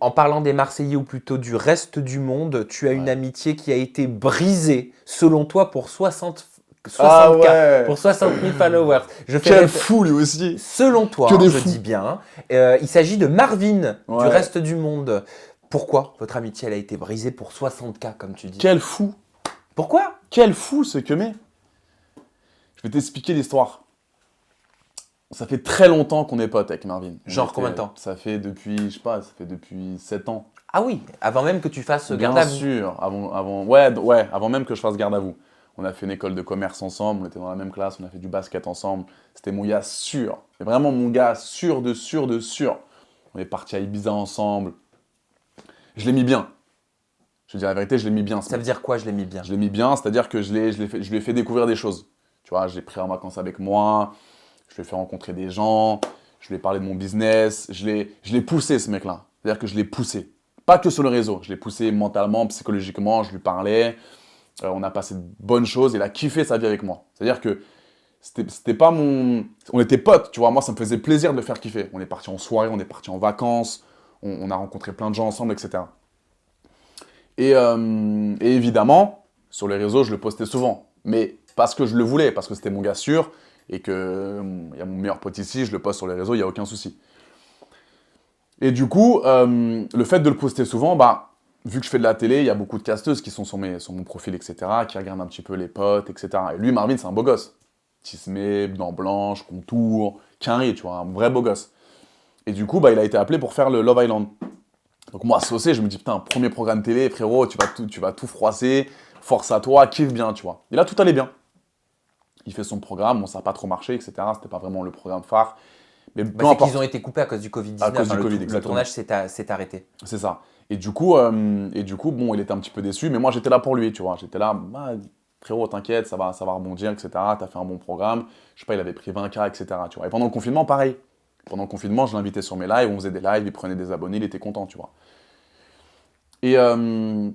En parlant des Marseillais ou plutôt du reste du monde, tu as une Ouais. amitié qui a été brisée, selon toi, pour Ah 60K, ouais. pour 60 000 followers. Je fais Quel référence. fou lui aussi. Selon toi, Que hein, des je fous. dis bien, il s'agit de Marvin du Ouais. reste du monde. Pourquoi votre amitié elle a été brisée pour 60K, comme tu dis? Quel fou. Pourquoi? Quel fou ce que mais. Je vais t'expliquer l'histoire. Ça fait très longtemps qu'on est potes avec Marvin. Genre combien de temps? Ça fait depuis, je sais pas, ça fait depuis 7 ans. Ah oui, avant même que tu fasses garde Bien à vous. sûr, ouais, avant même que je fasse garde à vous. On a fait une école de commerce ensemble, on était dans la même classe, on a fait du basket ensemble. C'était mon gars sûr. C'est vraiment mon gars sûr de sûr de sûr. On est parti à Ibiza ensemble. Je l'ai mis bien. Je te dis la vérité, je l'ai mis bien ce Ça veut mec. dire quoi, je l'ai mis bien? Je l'ai mis bien, c'est-à-dire que je lui ai fait découvrir des choses. Tu vois, je l'ai pris en vacances avec moi, je lui ai fait rencontrer des gens, je lui ai parlé de mon business, je l'ai poussé ce mec-là. C'est-à-dire que je l'ai poussé. Pas que sur le réseau, je l'ai poussé mentalement, psychologiquement, je lui parlais, on a passé de bonnes choses, il a kiffé sa vie avec moi. C'est-à-dire que c'était pas mon... On était potes, tu vois, moi ça me faisait plaisir de le faire kiffer. On est parti en soirée, on est parti en vacances, on a rencontré plein de gens ensemble, etc. Et évidemment, sur les réseaux, je le postais souvent. Mais parce que je le voulais, parce que c'était mon gars sûr, et que il y a mon meilleur pote ici, je le poste sur les réseaux, il n'y a aucun souci. Et du coup, le fait de le poster souvent, bah, vu que je fais de la télé, il y a beaucoup de casteuses qui sont sur mon profil, etc., qui regardent un petit peu les potes, etc. Et lui, Marvin, c'est un beau gosse. Tismé, dents blanches, contour, carré, tu vois, un vrai beau gosse. Et du coup, bah, il a été appelé pour faire le Love Island. Donc moi, saucé, je me dis, putain, premier programme télé, frérot, tu vas tout froisser, force à toi, kiffe bien, tu vois. Et là, tout allait bien. Il fait son programme, bon, ça n'a pas trop marché, etc. C'était pas vraiment le programme phare. Mais Bah, peu c'est qu'ils ont importe, été coupés à cause du à Covid-19. cause Enfin, du Covid, le exactement. tournage s'est arrêté. C'est ça. Et du coup, bon, il était un petit peu déçu, mais moi, j'étais là pour lui, tu vois. J'étais là, bah, frérot, t'inquiète, ça va rebondir, etc. T'as fait un bon programme. Je sais pas, il avait pris 20K, etc. Tu vois. Et pendant le confinement, pareil. Pendant le confinement, je l'invitais sur mes lives, on faisait des lives, il prenait des abonnés, il était content, tu vois. Et, euh,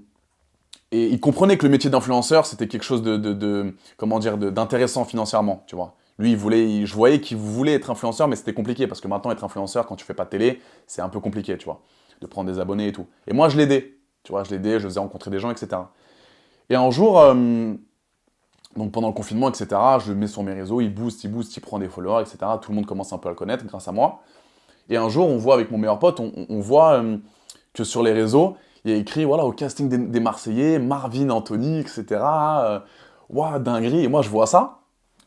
Et il comprenait que le métier d'influenceur, c'était quelque chose comment dire, d'intéressant financièrement, tu vois. Lui, je voyais qu'il voulait être influenceur, mais c'était compliqué, parce que maintenant, être influenceur, quand tu fais pas de télé, c'est un peu compliqué, tu vois, de prendre des abonnés et tout. Et moi, je l'aidais, tu vois, je l'aidais, je le faisais rencontrer des gens, etc. Et un jour, donc pendant le confinement, etc., je le mets sur mes réseaux, il prend des followers, etc. Tout le monde commence un peu à le connaître grâce à moi. Et un jour, on voit avec mon meilleur pote, on voit que sur les réseaux, il y a écrit, voilà, au casting des Marseillais, Marvin, Anthony, etc. Ouah, dinguerie. Et moi, je vois ça,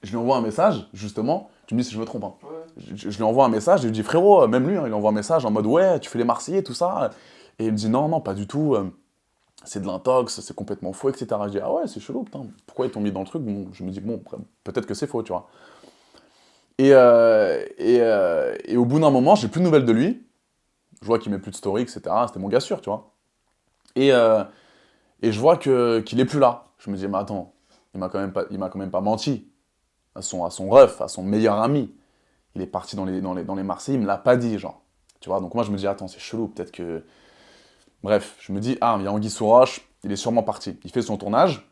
je lui envoie un message, justement, tu me dis si je me trompe, hein. Ouais. Je lui envoie un message, je lui dis, frérot, même lui, hein, il envoie un message en mode, ouais, tu fais les Marseillais, tout ça. Et il me dit, non, non, pas du tout, c'est de l'intox, c'est complètement faux, etc. Je dis, ah ouais, c'est chelou, putain, pourquoi ils t'ont mis dans le truc? Bon, je me dis, bon, peut-être que c'est faux, tu vois. Et au bout d'un moment, j'ai plus de nouvelles de lui. Je vois qu'il met plus de story, etc. C'était mon gars sûr, tu vois. Et, euh, et je vois qu'il est plus là. Je me dis, mais attends, il m'a quand même pas menti. À son ref, à son meilleur ami. Il est parti dans les Marseillais, il me l'a pas dit, genre. Tu vois, donc moi je me dis, attends, c'est chelou, peut-être que. Bref, je me dis, ah, il y a Anguille sous roche, il est sûrement parti. Il fait son tournage.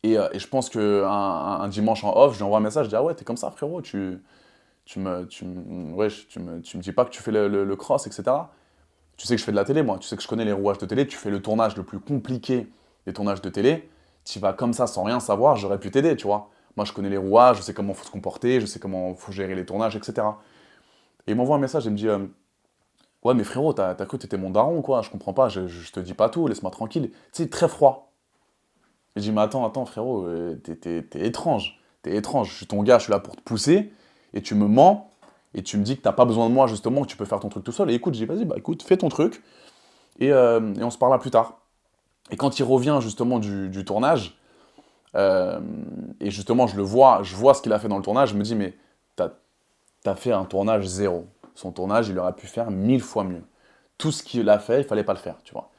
Et je pense qu'un dimanche en off, je lui envoie un message, je dis, ah ouais, t'es comme ça, frérot, ouais, tu me dis pas que tu fais le cross, etc. Tu sais que je fais de la télé, moi. Tu sais que je connais les rouages de télé. Tu fais le tournage le plus compliqué des tournages de télé. Tu vas comme ça sans rien savoir, j'aurais pu t'aider, tu vois. Moi, je connais les rouages, je sais comment il faut se comporter, je sais comment il faut gérer les tournages, etc. Et il m'envoie un message, il me dit ouais, mais frérot, t'as cru que t'étais mon daron ou quoi? Je comprends pas, je te dis pas tout, laisse-moi tranquille. Tu sais, très froid. Et je dis mais attends, frérot, t'es étrange. T'es étrange. Je suis ton gars, je suis là pour te pousser. Et tu me mens. Et tu me dis que t'as pas besoin de moi, justement, que tu peux faire ton truc tout seul. Et écoute, je dis vas-y, bah écoute, fais ton truc. Et on se parlera plus tard. Et quand il revient justement du tournage, euh, et justement je vois ce qu'il a fait dans le tournage, je me dis mais t'as fait un tournage zéro. Son tournage, il aurait pu faire 1000 fois mieux. Tout ce qu'il a fait, il fallait pas le faire, tu vois.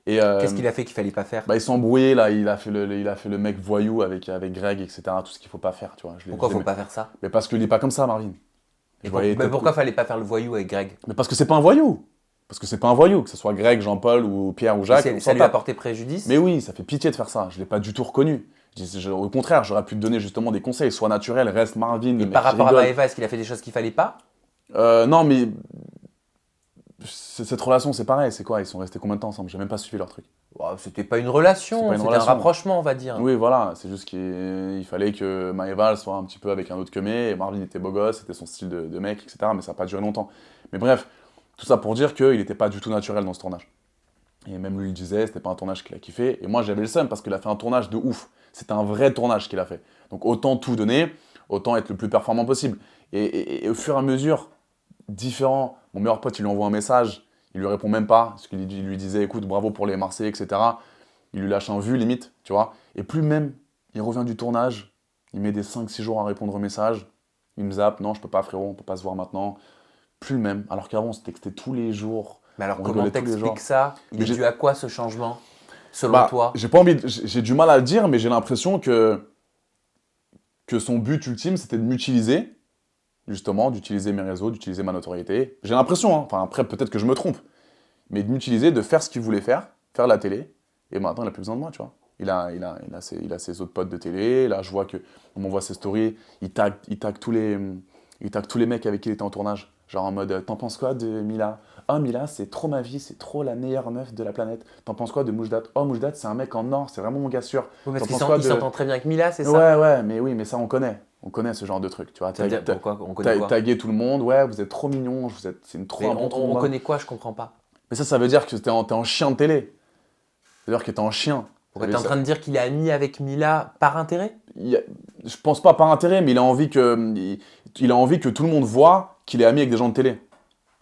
Et Qu'est-ce qu'il a fait qu'il fallait pas faire? bah, il s'est embrouillé là, il a fait le mec voyou avec Greg, etc. Tout ce qu'il faut pas faire, tu vois. Pourquoi faut pas faire ça? Mais parce qu'il est pas comme ça, Marvin. Je voyais Mais pourquoi fallait pas faire le voyou avec Greg? Mais parce que c'est pas un voyou. Parce que c'est pas un voyou, que ce soit Greg, Jean-Paul ou Pierre ou Et Jacques, on ça s'en lui a tape. porté préjudice? Mais oui, ça fait pitié de faire ça. Je l'ai pas du tout reconnu. Au contraire, j'aurais pu te donner justement des conseils. Sois naturel, reste Marvin, Et le mec par qui rapport à rigole. Maëva, est-ce qu'il a fait des choses qu'il fallait pas? Non, mais Cette relation, c'est pareil, c'est quoi? Ils sont restés combien de temps ensemble? J'ai même pas suivi leur truc. Wow, c'était pas une relation, C'est pas une c'était un relation. rapprochement, on va dire. Oui, voilà, c'est juste qu'il fallait que Maëval soit un petit peu avec un autre que May, et Marvin était beau gosse, c'était son style de mec, etc. Mais ça n'a pas duré longtemps. Mais bref, tout ça pour dire qu'il n'était pas du tout naturel dans ce tournage. Et même lui le disait, c'était pas un tournage qu'il a kiffé. Et moi j'avais le seum parce qu'il a fait un tournage de ouf. C'était un vrai tournage qu'il a fait. Donc autant tout donner, autant être le plus performant possible. Et au fur et à mesure, différent. Mon meilleur pote, il lui envoie un message, il lui répond même pas, parce qu'il lui disait écoute, bravo pour les Marseillais, etc. Il lui lâche un vu, limite, tu vois. Et plus même, il revient du tournage, il met des 5-6 jours à répondre au message, il me zappe, non, je peux pas, frérot, on peut pas se voir maintenant. Plus le même. Alors qu'avant, on se textait tous les jours. Mais alors On comment rigolait tous les jours. t'expliques ça? Il Mais est j'ai- dû à quoi ce changement, selon Bah, toi? j'ai pas envie, j'ai du mal à le dire, mais j'ai l'impression que son but ultime, c'était de m'utiliser, justement, d'utiliser mes réseaux, d'utiliser ma notoriété. J'ai l'impression, hein. Enfin après, peut-être que je me trompe, mais de m'utiliser, de faire ce qu'il voulait faire la télé, et maintenant, il n'a plus besoin de moi, tu vois. Il a ses autres potes de télé, là, je vois que, on m'envoie ses stories, il tag tous les mecs avec qui il était en tournage. Genre en mode, t'en penses quoi de Mila? Oh, Mila, c'est trop ma vie, c'est trop la meilleure meuf de la planète. T'en penses quoi de Moujdat? Oh, Moujdat, c'est un mec en or, c'est vraiment mon gars sûr. Oui, parce T'en qu'il penses quoi il de- s'entend très bien avec Mila, c'est ça? Ouais, mais oui, mais ça, on connaît. On connaît ce genre de truc, tu vois. Ça veut dire pourquoi? On connaît quoi? Taguer tout le monde, ouais, vous êtes trop mignons, c'est une trop Mais un bon trop on bon. connaît quoi? Je comprends pas. Mais ça veut dire que t'es en chien de télé. C'est-à-dire que t'es en chien. Pourquoi t'es en train de dire qu'il est ami avec Mila par intérêt? Je pense pas par intérêt, mais il a envie que tout le monde voit qu'il est ami avec des gens de télé.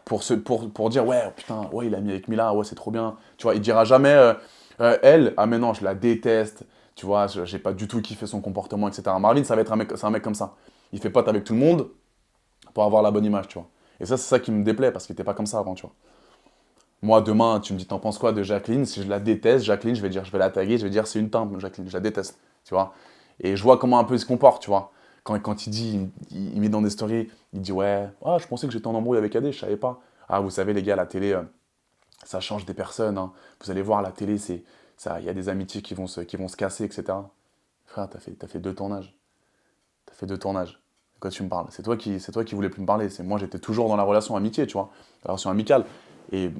Pour dire, ouais, putain, ouais, il est ami avec Mila, ouais, c'est trop bien. Tu vois, il dira jamais, elle, ah mais non, je la déteste. Tu vois, j'ai pas du tout kiffé son comportement, etc. Marvin, ça va être c'est un mec comme ça. Il fait pote avec tout le monde pour avoir la bonne image, tu vois. Et ça, c'est ça qui me déplaît, parce qu'il était pas comme ça avant, tu vois. Moi, demain, tu me dis, t'en penses quoi de Jacqueline? Si je la déteste, Jacqueline, je vais la taguer, je vais dire, c'est une timbre, Jacqueline, je la déteste, tu vois. Et je vois comment un peu il se comporte, tu vois. Quand il dit, il met dans des stories, il dit, ouais, ah, je pensais que j'étais en embrouille avec Adé, je savais pas. Ah, vous savez, les gars, la télé, ça change des personnes, hein. Vous allez voir, la télé, il y a des amitiés qui vont se casser, etc. Frère, t'as fait 2 tournages. T'as fait 2 tournages. De quoi tu me parles? C'est toi qui voulais plus me parler. Moi, j'étais toujours dans la relation amitié, tu vois. La relation amicale. Et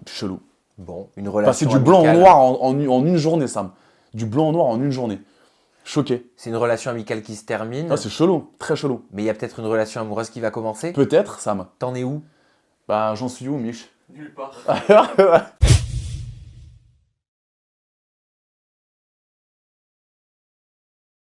chelou. Bon, une Passer relation du blanc au amicale. noir en une journée, Sam. Du blanc au noir en une journée. Choqué. C'est une relation amicale qui se termine, Ah, c'est chelou, très chelou. mais il y a peut-être une relation amoureuse qui va commencer. Peut-être, Sam. T'en es où? Bah, j'en suis où, Mich? Nulle part.